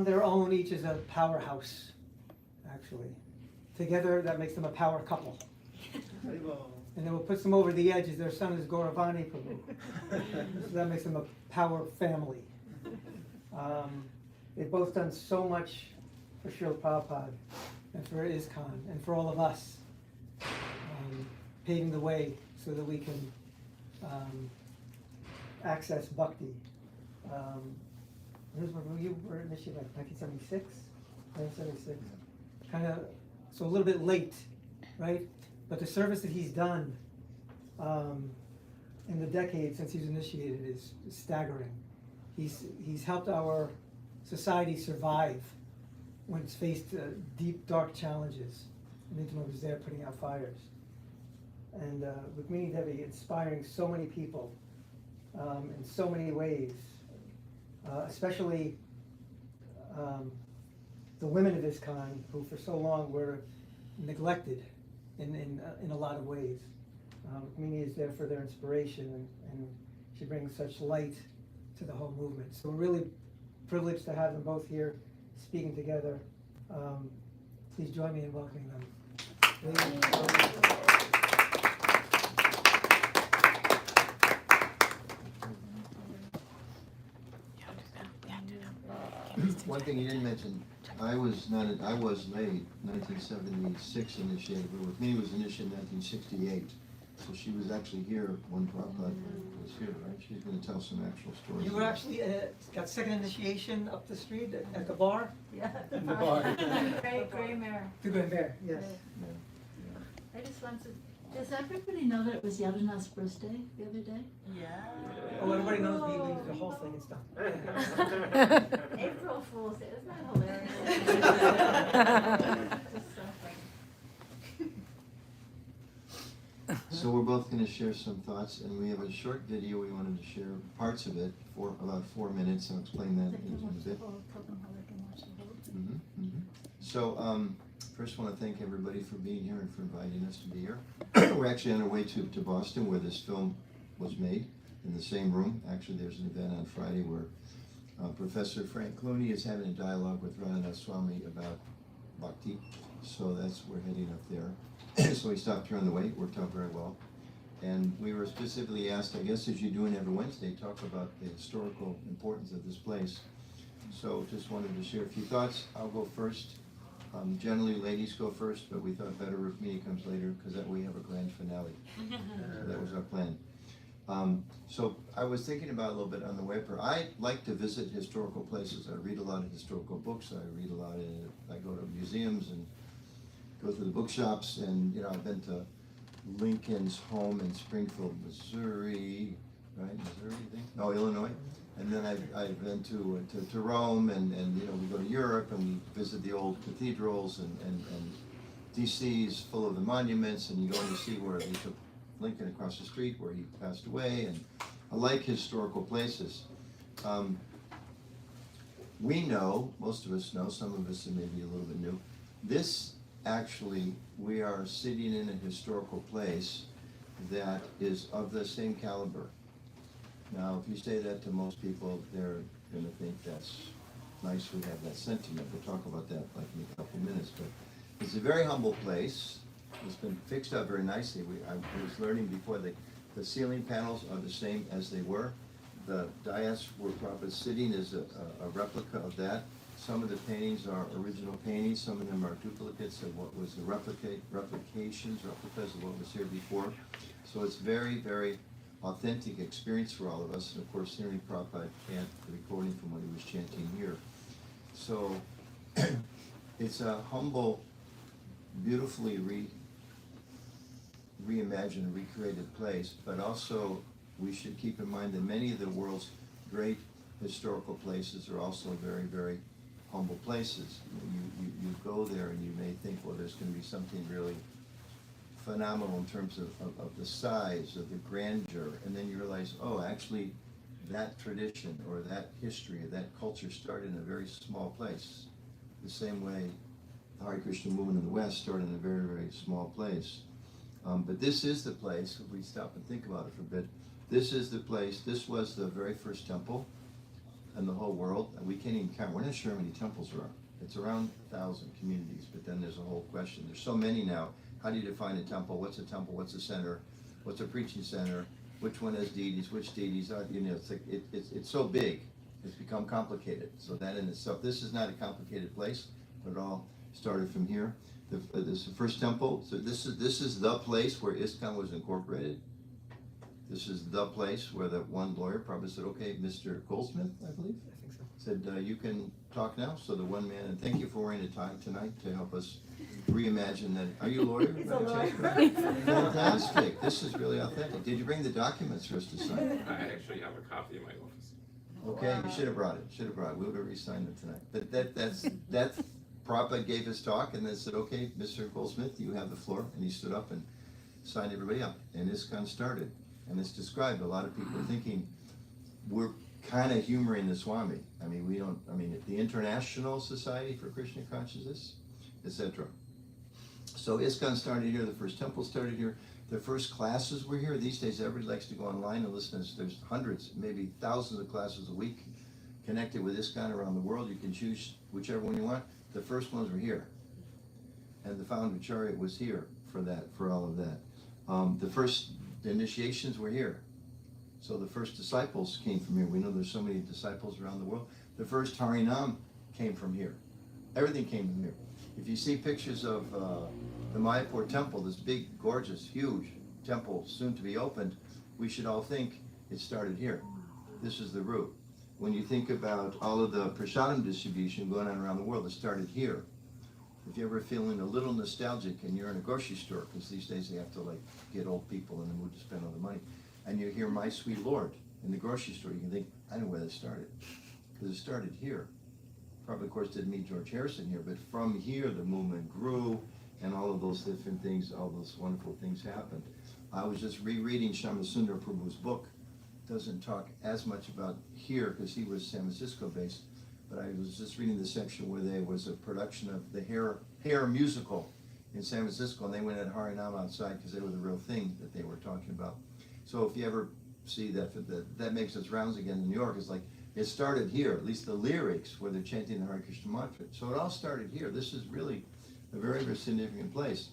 on their own, each is a powerhouse, actually. Together, that makes them a power couple. And then what puts them over the edge is their son is Gauravani Prabhu. So that makes them a power family. They've both done so much for Srila Prabhupada and for ISKCON and for all of us, paving the way so that we can access bhakti. You were initiated like 1976? 1976. Kind of, so a little bit late, right? But the service that he's done in the decade since he was initiated is staggering. He's helped our society survive when it's faced deep, dark challenges. And Anuttama was there putting out fires. And Rukmini Devi inspiring so many people in so many ways, especially the women of this kind who for so long were neglected in a lot of ways. Rukmini is there for their inspiration, and she brings such light to the whole movement. So we're really privileged to have them both here speaking together. Please join me in welcoming them. One thing you didn't mention, I was late, 1976 initiated, but Rukmini was initiated in 1968. So she was actually here when Prabhupada was here, right? She's going to tell some actual stories. You were actually got second initiation up the street at the bar? Yeah, At the bar. Gray Mare. The Gray Mare, yes. I just wanted, does everybody know that it was Yadunath's birthday the other day? Yeah. Oh, everybody knows we leave the whole thing is done. April Fool's Day, isn't that hilarious? Just so funny. So we're both going to share some thoughts, and we have a short video. We wanted to share parts of it for about 4 minutes. I'll explain that in a bit. So first I want to thank everybody for being here and for inviting us to be here. We're actually on our way to Boston, where this film was made, in the same room. Actually, there's an event on Friday where Professor Frank Clooney is having a dialogue with Radhanath Swami about bhakti. So we're heading up there. So we stopped here on the way. It worked out very well. And we were specifically asked, I guess as you're doing every Wednesday, talk about the historical importance of this place. So just wanted to share a few thoughts. I'll go first. Generally ladies go first, but we thought better Rukmini comes later because that we have a grand finale. So that was our plan. So I was thinking about a little bit on the way up here. I like to visit historical places. I read a lot of historical books. I go to museums and go through the bookshops, and I've been to Lincoln's home in Springfield, Missouri, right? Missouri, I think? No, Illinois. And then I've been to Rome, and we go to Europe and we visit the old cathedrals, and DC is full of the monuments, and you go and you see where they took Lincoln across the street where he passed away, and I like historical places. We know, most of us know, some of us are maybe a little bit new, actually, we are sitting in a historical place that is of the same caliber. Now, if you say that to most people, they're going to think that's nice we have that sentiment. We'll talk about that like in a couple minutes. But it's a very humble place. It's been fixed up very nicely. I was learning before the ceiling panels are the same as they were. The dais where Prabhupada's sitting is a replica of that. Some of the paintings are original paintings, some of them are duplicates of what was the replicas of what was here before. So it's very, very authentic experience for all of us, and of course hearing Prabhupada chant the recording from what he was chanting here. So it's a humble, beautifully reimagined, recreated place, but also we should keep in mind that many of the world's great historical places are also very, very humble places. You go there and you may think, well, there's going to be something really phenomenal in terms of the size, of the grandeur, and then you realize, oh, actually that tradition or that history or that culture started in a very small place. The same way the Hare Krishna movement in the West started in a very, very small place. But this is the place, if we stop and think about it for a bit, this is the place, this was the very first temple. in the whole world. And we can't even count. We're not sure how many temples there are. It's around 1,000 communities, but then there's a whole question. There's so many now. How do you define a temple? What's a temple? What's a center? What's a preaching center? Which one has deities? Which deities are, you know, it's like, it's so big. It's become complicated. So that in itself, this is not a complicated place, but it all started from here. This is the first temple. So this is the place where ISKCON was incorporated. This is the place where the one lawyer probably said, okay, Mr. Goldsmith, I believe, I think so. said, you can talk now. So the one man, and thank you for wearing a tie tonight to help us reimagine that. Are you a lawyer? He's a lawyer. Fantastic. This is really authentic. Did you bring the documents for us to sign? I actually have a copy in my office. Okay, you should have brought it. Should have brought it. We would have re-signed it tonight. But that's Prabhupada gave his talk and then said, okay, Mr. Goldsmith, you have the floor. And he stood up and signed everybody up. And ISKCON started. And it's described. A lot of people are thinking we're kind of humoring the Swami. I mean, we don't. I mean, the International Society for Krishna Consciousness, etc. So ISKCON started here. The first temple started here. The first classes were here. These days, everybody likes to go online and listen. There's hundreds, maybe thousands of classes a week connected with ISKCON around the world. You can choose whichever one you want. The first ones were here, and the founder chariot was here for that, for all of that. The first initiations were here. So the first disciples came from here. We know there's so many disciples around the world. The first Harinam came from here. Everything came from here. If you see pictures of the Mayapur temple, this big, gorgeous, huge temple soon to be opened, we should all think it started here. This is the root. When you think about all of the prasadam distribution going on around the world, it started here. If you're ever feeling a little nostalgic and you're in a grocery store, because these days they have to like get old people in the mood to spend all the money, and you hear "My Sweet Lord" in the grocery store, you can think, I know where that started, because it started here. Probably, of course, didn't meet George Harrison here, but from here the movement grew, and all of those different things, all those wonderful things happened. I was just rereading Shyamasundar Prabhu's book. Doesn't talk as much about here because he was San Francisco based, but I was just reading the section where there was a production of the Hair musical in San Francisco, and they went at Harinam outside because they were the real thing that they were talking about. So if you ever see that makes its rounds again in New York, it's like it started here, at least the lyrics where they're chanting the Hare Krishna mantra. So it all started here. This is really a very, very significant place.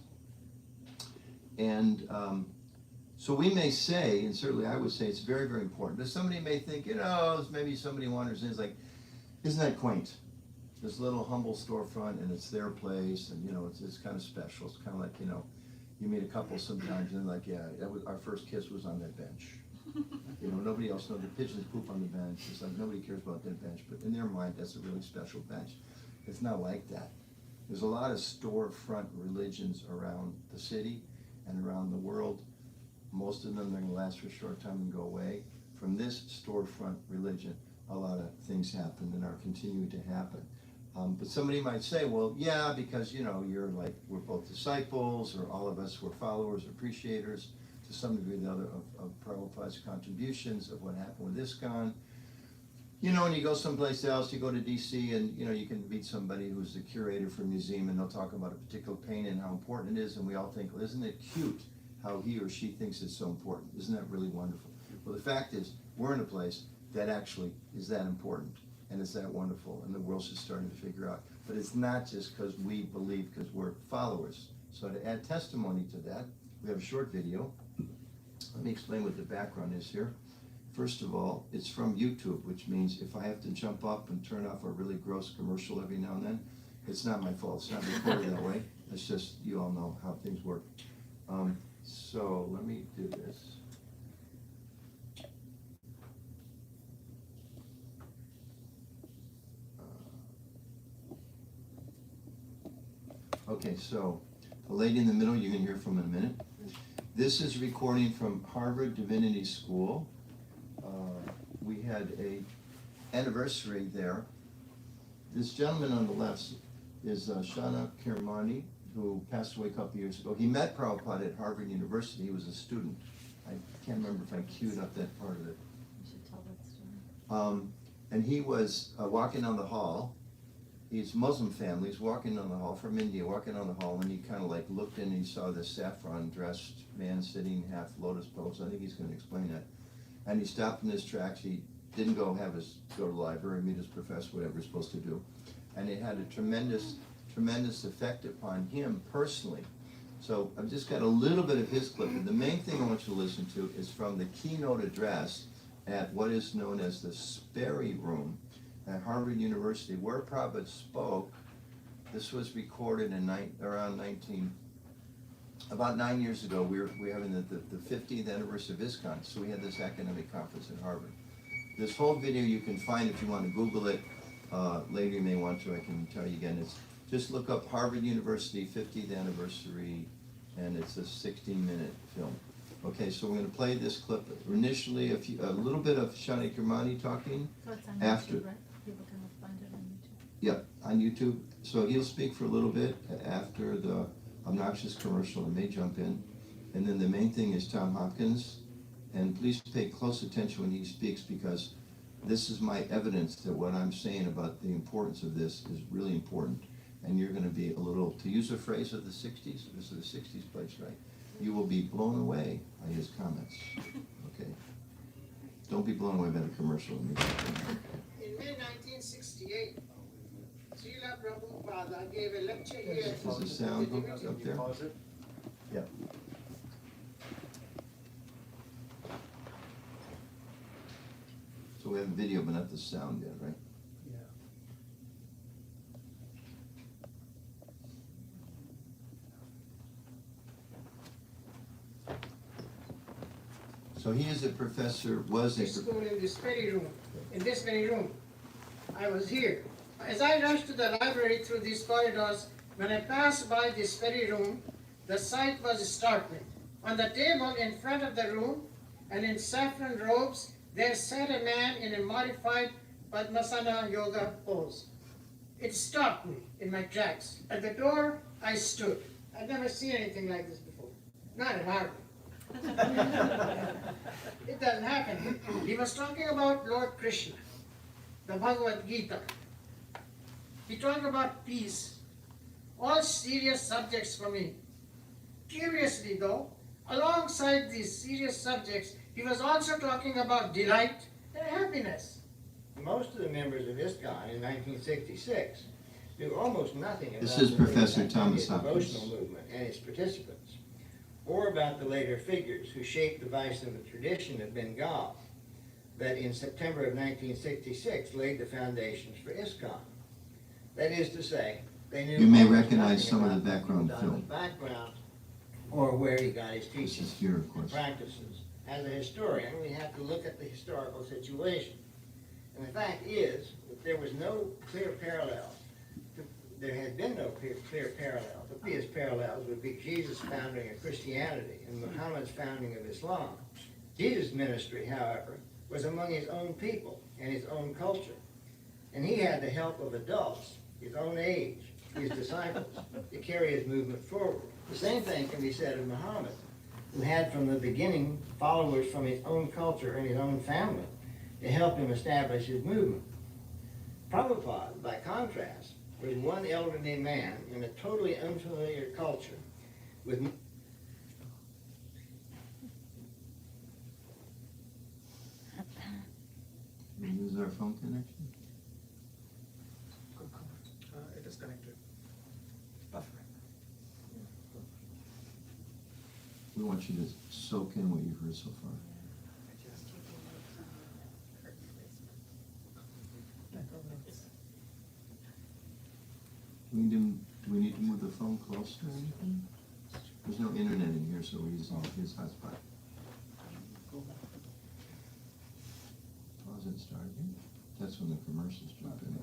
And so we may say, and certainly I would say it's very, very important, but somebody may think, maybe somebody wanders in, it's like, isn't that quaint? This little humble storefront, and it's their place, and it's kind of special. It's kind of like, you meet a couple sometimes, and like, yeah, our first kiss was on that bench. Nobody else knows. The pigeons poop on the bench. It's like nobody cares about that bench, but in their mind, that's a really special bench. It's not like that. There's a lot of storefront religions around the city and around the world. Most of them are going to last for a short time and go away. From this storefront religion, a lot of things happen and are continuing to happen. But somebody might say, well, yeah, because, you're like, we're both disciples, or all of us were followers, appreciators, to some degree or the other, of Prabhupada's contributions, of what happened with ISKCON. When you go someplace else, you go to DC, and, you can meet somebody who's the curator for a museum, and they'll talk about a particular painting and how important it is, and we all think, well, isn't it cute how he or she thinks it's so important? Isn't that really wonderful? Well, the fact is, we're in a place that actually is that important, and it's that wonderful, and the world's just starting to figure out. But it's not just because we believe, because we're followers. So to add testimony to that, we have a short video. Let me explain what the background is here. First of all, it's from YouTube, which means if I have to jump up and turn off a really gross commercial every now and then, it's not my fault. It's not recorded that way. It's just, you all know how things work. So let me do this. Okay, so the lady in the middle, you can hear from in a minute. This is recording from Harvard Divinity School. We had a anniversary there. This gentleman on the left is Shana Kirmani, who passed away a couple years ago. He met Prabhupada at Harvard University. He was a student. I can't remember if I queued up that part of it. You should tell that story. And he was walking down the hall. He's Muslim family. He's walking down the hall from India, walking down the hall, and he kind of like looked in and he saw this saffron-dressed man sitting half lotus pose. I think he's going to explain that. And he stopped in his tracks. He didn't go to the library, meet his professor, whatever he's supposed to do. And it had a tremendous effect upon him personally. So I've just got a little bit of his clip, and the main thing I want you to listen to is from the keynote address at what is known as the Sperry Room at Harvard University, where Prabhupada spoke. This was recorded in about 9 years ago. We were having the 50th anniversary of ISKCON, so we had this academic conference at Harvard. This whole video you can find if you want to Google it. Later you may want to, I can tell you again. It's just look up Harvard University 50th anniversary, and it's a 16-minute film. Okay, so we're going to play this clip. Initially, a little bit of Shani Kirmani talking. So it's on After- YouTube, right? People can find it on YouTube. Yep, on YouTube. So he'll speak for a little bit after the obnoxious commercial, and may jump in. And then the main thing is Tom Hopkins. And please pay close attention when he speaks, because this is my evidence that what I'm saying about the importance of this is really important. And you're going to be a little, to use a phrase of the 60s, this is the 60s place, right? You will be blown away by his comments. Okay? Don't be blown away by the commercial. In May 1968, Srila Prabhupada gave a lecture here. Is the sound hooked up there? Yep. So we have a video, but not the sound yet, right? Yeah. So he is a professor, was a, School in this very room. In this very room, I was here. As I rushed to the library through these corridors, when I passed by this very room, the sight was startling. On the table in front of the room, and in saffron robes, there sat a man in a modified Padmasana yoga pose. It stopped me in my tracks. At the door, I stood. I'd never seen anything like this before. Not at Harvard. It doesn't happen. He was talking about Lord Krishna, the Bhagavad Gita. He talked about peace, all serious subjects for me. Curiously though, alongside these serious subjects, he was also talking about delight and happiness. Most of the members of ISKCON in 1966 knew almost nothing about This is the Professor Movement Thomas and Hopkins. its devotional movement and its participants, or about the later figures who shaped the Vaishnava tradition of Bengal that in September of 1966 laid the foundations for ISKCON. That is to say, they knew You may almost recognize nothing some of the about background Prabhupada's film. background or where he got his This teachings is here, of course. practices. As a historian, we have to look at the historical situation. And the fact is that there was no clear parallel. There has been no clear parallel. The obvious parallels would be Jesus' founding of Christianity and Muhammad's founding of Islam. Jesus' ministry, however, was among his own people and his own culture. And he had the help of adults, his own age, his disciples, to carry his movement forward. The same thing can be said of Muhammad, who had from the beginning followers from his own culture and his own family to help him establish his movement. Prabhupada, by contrast, was one elderly man in a totally unfamiliar culture with We use our phone connection? It is connected. Buffering. We want you to soak in what you've heard so far. Do we need to move the phone closer or anything? There's no internet in here, so we're using his hotspot. Pause it, start again. That's when the commercials drop in. I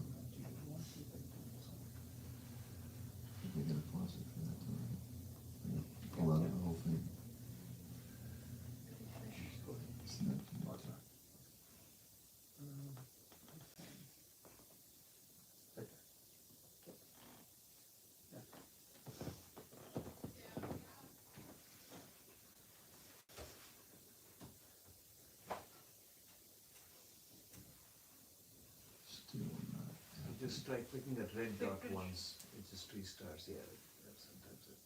think we gotta pause it for that to pull out the whole thing. It's not connected. Still not. Just try clicking that red dot once, it just restarts, yeah, sometimes it.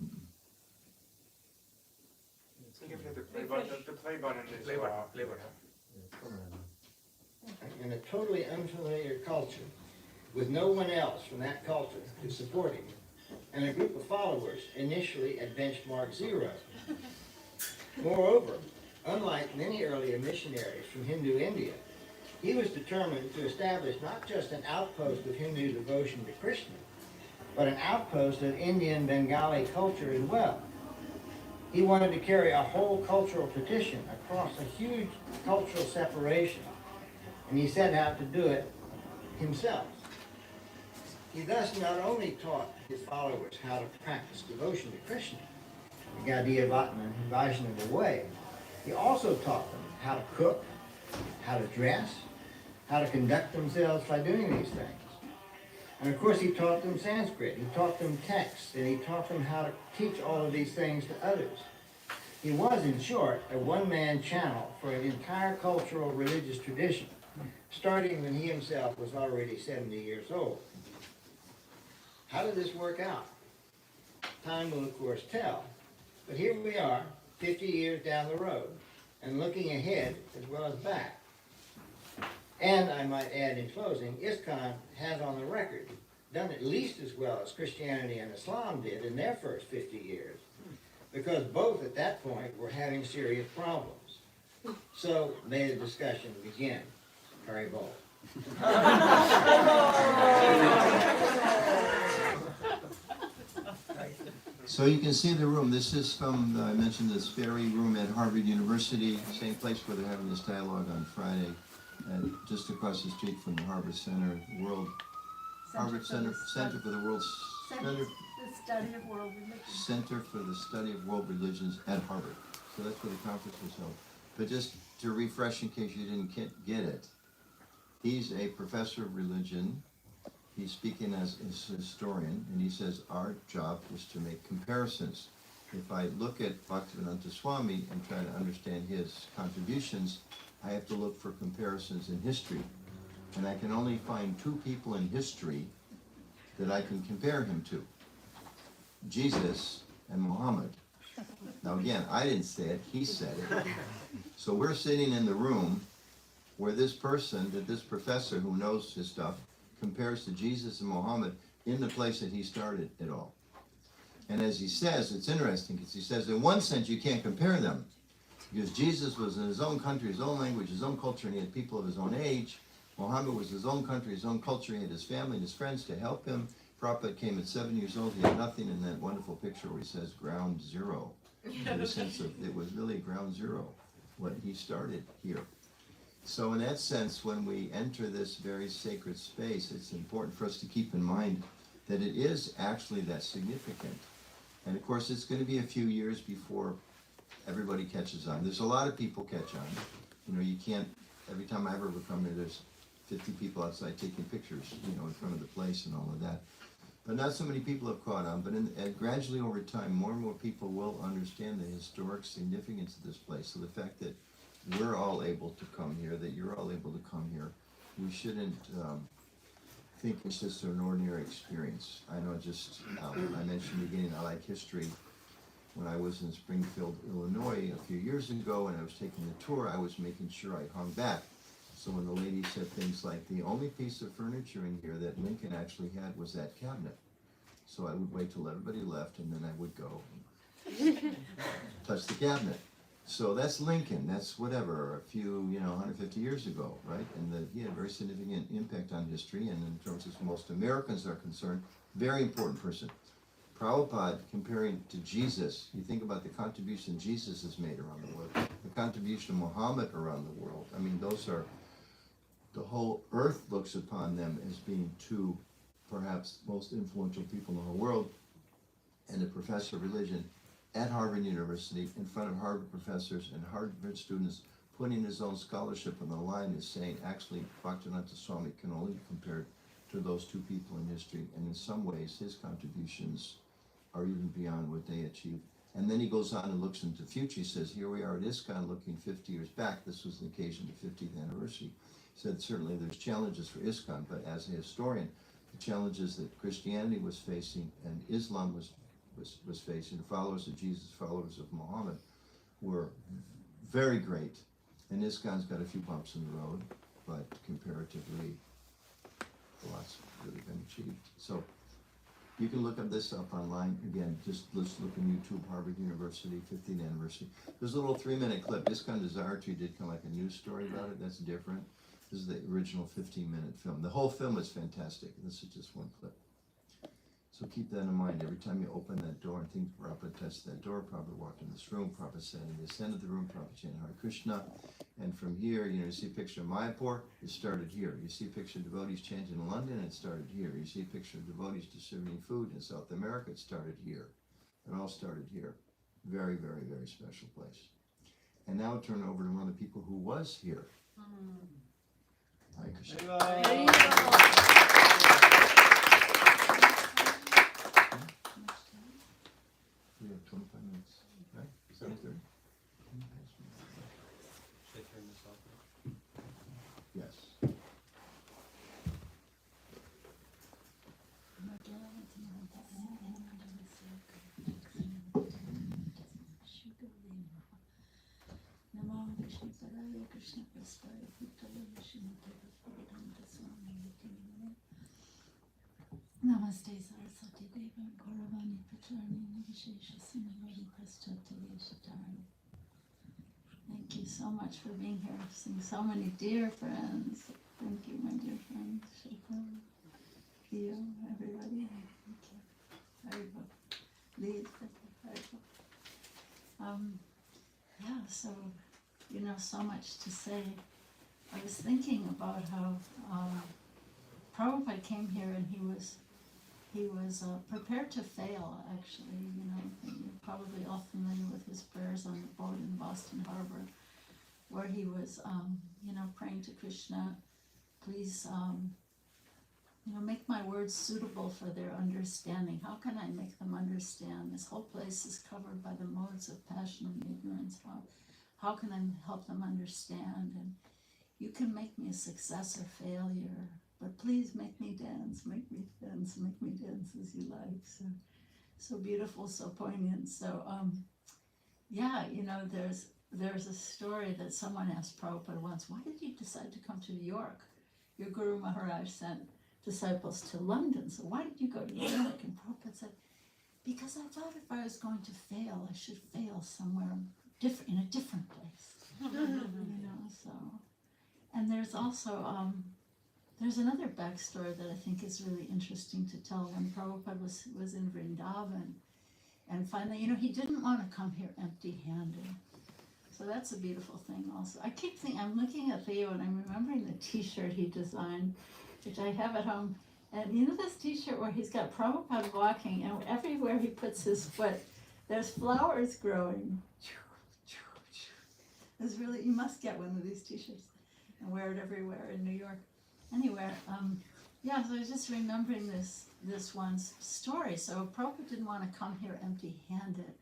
Mm-mm. It's You can hit the play button is Play button. In a totally unfamiliar culture, with no one else from that culture to support him, and a group of followers initially at benchmark 0. Moreover, unlike many earlier missionaries from Hindu India, he was determined to establish not just an outpost of Hindu devotion to Krishna, but an outpost of Indian Bengali culture as well. He wanted to carry a whole cultural tradition across a huge cultural separation, and he set out to do it himself. He thus not only taught his followers how to practice devotion to Krishna, the Gaudiya Vaishnava way, he also taught them how to cook, how to dress, how to conduct themselves by doing these things. And of course he taught them Sanskrit, he taught them texts, and he taught them how to teach all of these things to others. He was, in short, a one-man channel for an entire cultural religious tradition, starting when he himself was already 70 years old. How did this work out? Time will, of course, tell. But here we are, 50 years down the road, and looking ahead as well as back. And I might add in closing, ISKCON has on the record done at least as well as Christianity and Islam did in their first 50 years, because both at that point were having serious problems. So may the discussion begin. Harry Bowl. So you can see the room. This is from, I mentioned this very room at Harvard University, same place where they're having this dialogue on Friday, and just across the street from the Harvard Center, Harvard Center for the World The study of world religion. Center for the Study of World Religions at Harvard. So that's where the conference was held. But just to refresh in case you didn't get it, he's a professor of religion. He's speaking as a historian, and he says our job is to make comparisons. If I look at Bhaktivedanta Swami and try to understand his contributions, I have to look for comparisons in history. And I can only find two people in history that I can compare him to. Jesus and Muhammad. Now again, I didn't say it, he said it. So we're sitting in the room where this person, this professor who knows his stuff, compares to Jesus and Muhammad in the place that he started it all. And as he says, it's interesting because he says, in one sense, you can't compare them. Because Jesus was in his own country, his own language, his own culture, and he had people of his own age. Muhammad was his own country, his own culture, he had his family and his friends to help him. Prabhupada came at 7 years old, he had nothing, in that wonderful picture where he says ground zero. In the sense of, it was really ground zero, what he started here. So in that sense, when we enter this very sacred space, it's important for us to keep in mind that it is actually that significant. And of course, it's going to be a few years before everybody catches on. There's a lot of people catch on. You know, you can't, every time I ever come here, there's 50 people outside taking pictures, you know, in front of the place and all of that. But not so many people have caught on. But gradually over time, more and more people will understand the historic significance of this place. So the fact that we're all able to come here, that you're all able to come here, we shouldn't think it's just an ordinary experience. I know I mentioned in the beginning, I like history. When I was in Springfield, Illinois a few years ago and I was taking the tour, I was making sure I hung back. So when the lady said things like, the only piece of furniture in here that Lincoln actually had was that cabinet. So I would wait till everybody left and then I would go and touch the cabinet. So that's Lincoln, that's whatever, a few, 150 years ago, right? And he had a very significant impact on history, and in terms of most Americans are concerned, very important person. Prabhupada, comparing to Jesus, you think about the contribution Jesus has made around the world, the contribution of Muhammad around the world. I mean, those are, the whole earth looks upon them as being two, perhaps, most influential people in the world, and a professor of religion at Harvard University, in front of Harvard professors and Harvard students, putting his own scholarship on the line, is saying, actually, Bhaktivedanta Swami can only be compared to those two people in history, and in some ways, his contributions are even beyond what they achieved. And then he goes on and looks into the future. He says, here we are at ISKCON looking 50 years back. This was the occasion of the 50th anniversary. He said, certainly there's challenges for ISKCON, but as a historian, the challenges that Christianity was facing and Islam was facing, the followers of Jesus, followers of Muhammad, were very great. And ISKCON's got a few bumps in the road, but comparatively, a lot's really been achieved. So you can look this up online. Again, let's look on YouTube, Harvard University, 15th anniversary. There's a little 3-minute clip. ISKCON Desire did come like a news story about it. That's different. This is the original 15-minute film. The whole film is fantastic. This is just one clip. So keep that in mind. Every time you open that door and think Prabhupada touched that door, Prabhupada walked in this room, Prabhupada said, and he ascended the room, Prabhupada chanted Hare Krishna. And from here, you see a picture of Mayapur, it started here. You see a picture of devotees chanting in London, it started here. You see a picture of devotees distributing food in South America, it started here. It all started here. Very, very, very special place. And now I'll turn it over to one of the people who was here. Hare Krishna. We have 25 minutes, right? 7:30? Should I turn this off? Yes. Namaste Saraswati Deva Gauravani Pacharani Nivishesha Simavadi Paschatya Shatari. Thank you so much for being here, seeing so many dear friends. Thank you, my dear friends. Shukran, Theo, everybody. Thank you. Haribo. Lead. Yeah, so, so much to say. I was thinking about how Prabhupada came here and he was prepared to fail, actually. You're probably all familiar with his prayers on the boat in Boston Harbor, where he was, praying to Krishna, please, make my words suitable for their understanding. How can I make them understand? This whole place is covered by the modes of passion and ignorance. How can I help them understand? And you can make me a success or failure, but please make me dance as you like. So beautiful, so poignant. So, there's a story that someone asked Prabhupada once, why did you decide to come to New York? Your Guru Maharaj sent disciples to London, so why did you go to New York? And Prabhupada said, because I thought if I was going to fail, I should fail somewhere different, in a different place. So. And there's also, there's another backstory that I think is really interesting to tell. When Prabhupada was in Vrindavan, and finally, he didn't want to come here empty-handed. So that's a beautiful thing also. I keep thinking, I'm looking at Theo and I'm remembering the t-shirt he designed, which I have at home. And this t-shirt where he's got Prabhupada walking, and everywhere he puts his foot, there's flowers growing. It's really, you must get one of these t-shirts and wear it everywhere in New York. Anyway, so I was just remembering this one story. So Prabhupada didn't want to come here empty-handed.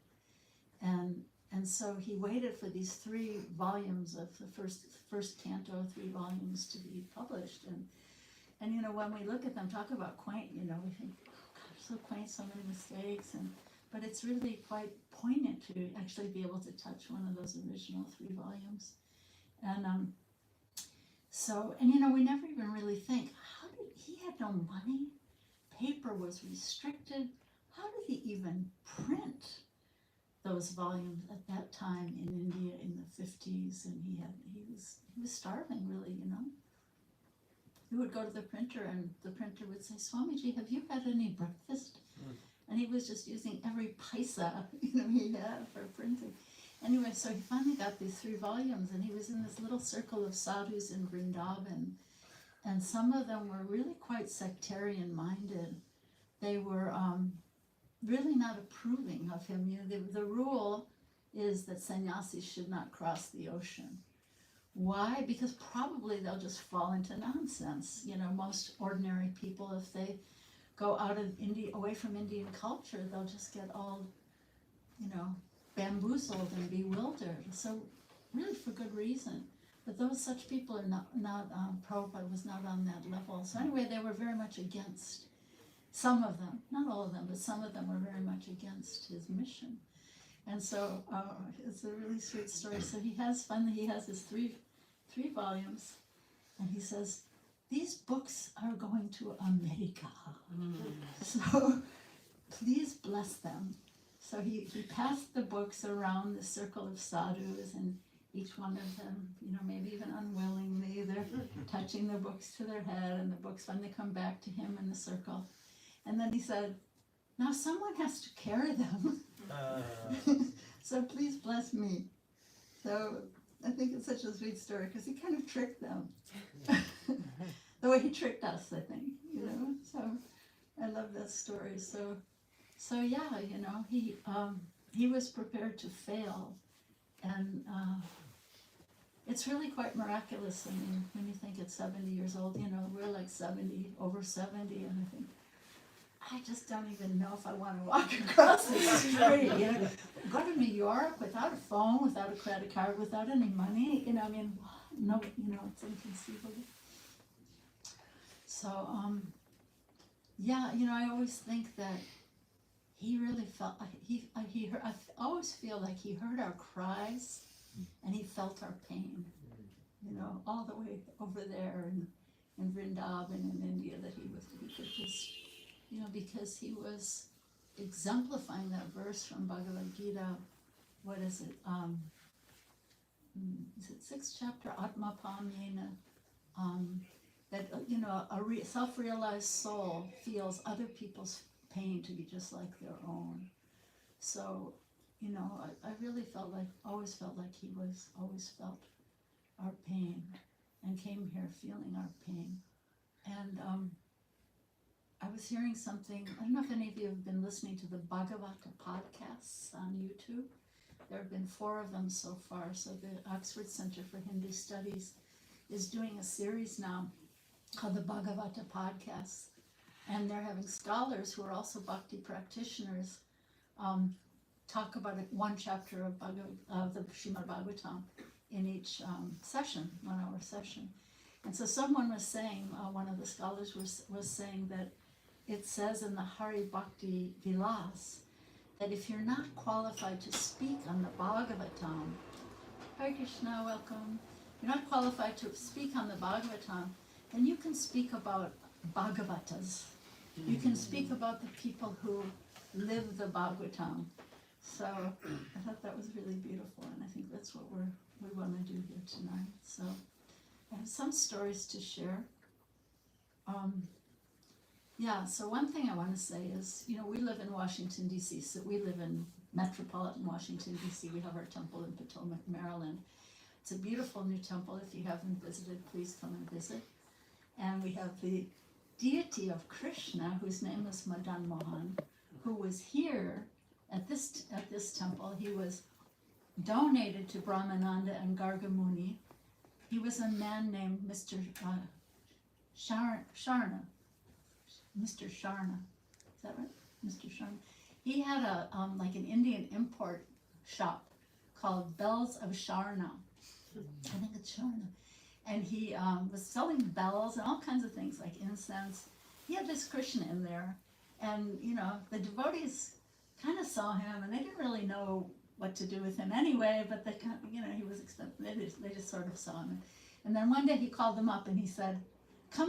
And so he waited for these 3 volumes of the first canto, 3 volumes to be published. And when we look at them, talk about quaint, we think, oh God, so quaint, so many mistakes. But it's really quite poignant to actually be able to touch one of those original 3 volumes. And we never even really think, he had no money, paper was restricted, how did he even print those volumes at that time in India in the 50s? And he was starving, really, He would go to the printer and the printer would say, Swamiji, have you had any breakfast? And he was just using every paisa, he had for printing. Anyway, so he finally got these 3 volumes, and he was in this little circle of sadhus in Vrindavan, and some of them were really quite sectarian-minded. They were really not approving of him. The rule is that sannyasis should not cross the ocean. Why? Because probably they'll just fall into nonsense. Most ordinary people, if they go out of India, away from Indian culture, they'll just get all, bamboozled and bewildered. So really for good reason. But such people are not Prabhupada was not on that level. So anyway, they were very much against, some of them, not all of them, but some of them were very much against his mission. And so it's a really sweet story. So he has his three volumes, and he says, these books are going to America. So please bless them. So he passed the books around the circle of sadhus, and each one of them, maybe even unwillingly, they're touching the books to their head, and the books finally come back to him in the circle. And then he said, now someone has to carry them. So please bless me. So I think it's such a sweet story because he kind of tricked them. The way he tricked us, I think, So I love that story. So yeah, he was prepared to fail. And it's really quite miraculous. I mean, when you think at 70 years old, we're like 70, over 70, and I think, I just don't even know if I want to walk across the street. Go to New York without a phone, without a credit card, without any money. No, it's inconceivable. So, yeah, I always think that he really felt I always feel like he heard our cries, and he felt our pain. All the way over there in Vrindavan in India, that he could just. Because he was exemplifying that verse from Bhagavad Gita. What is it? Is it 6th chapter? Atma Pamyena. That a self-realized soul feels other people's pain to be just like their own. So, I really always felt like he always felt our pain, and came here feeling our pain. And I was hearing something, I don't know if any of you have been listening to the Bhagavata podcasts on YouTube. There have been 4 of them so far. So the Oxford Center for Hindu Studies is doing a series now called the Bhagavata podcasts. And they're having scholars who are also bhakti practitioners talk about one chapter of the Srimad Bhagavatam in each session, 1-hour session. And so someone was saying, one of the scholars was saying that it says in the Hari Bhakti Vilas that if you're not qualified to speak on the Bhagavatam, Hare Krishna, welcome. If you're not qualified to speak on the Bhagavatam, then you can speak about Bhagavatas. You can speak about the people who live the Bhagavatam. So I thought that was really beautiful, and I think that's what we want to do here tonight. So I have some stories to share. So one thing I want to say is, we live in Washington, D.C., so we live in metropolitan Washington, D.C. We have our temple in Potomac, Maryland. It's a beautiful new temple. If you haven't visited, please come and visit. And we have the deity of Krishna, whose name is Madan Mohan, who was here at this temple. He was donated to Brahmananda and Gargamuni. He was a man named Mr. Sharna. Mr. Sharna, is that right? Mr. Sharna. He had like an Indian import shop called Bells of Sharna. I think it's Sharna. And he was selling bells and all kinds of things like incense. He had this Krishna in there, and the devotees kind of saw him, and they didn't really know what to do with him anyway. But they kind of, he was expensive. They just sort of saw him. And then one day he called them up and he said, "Come and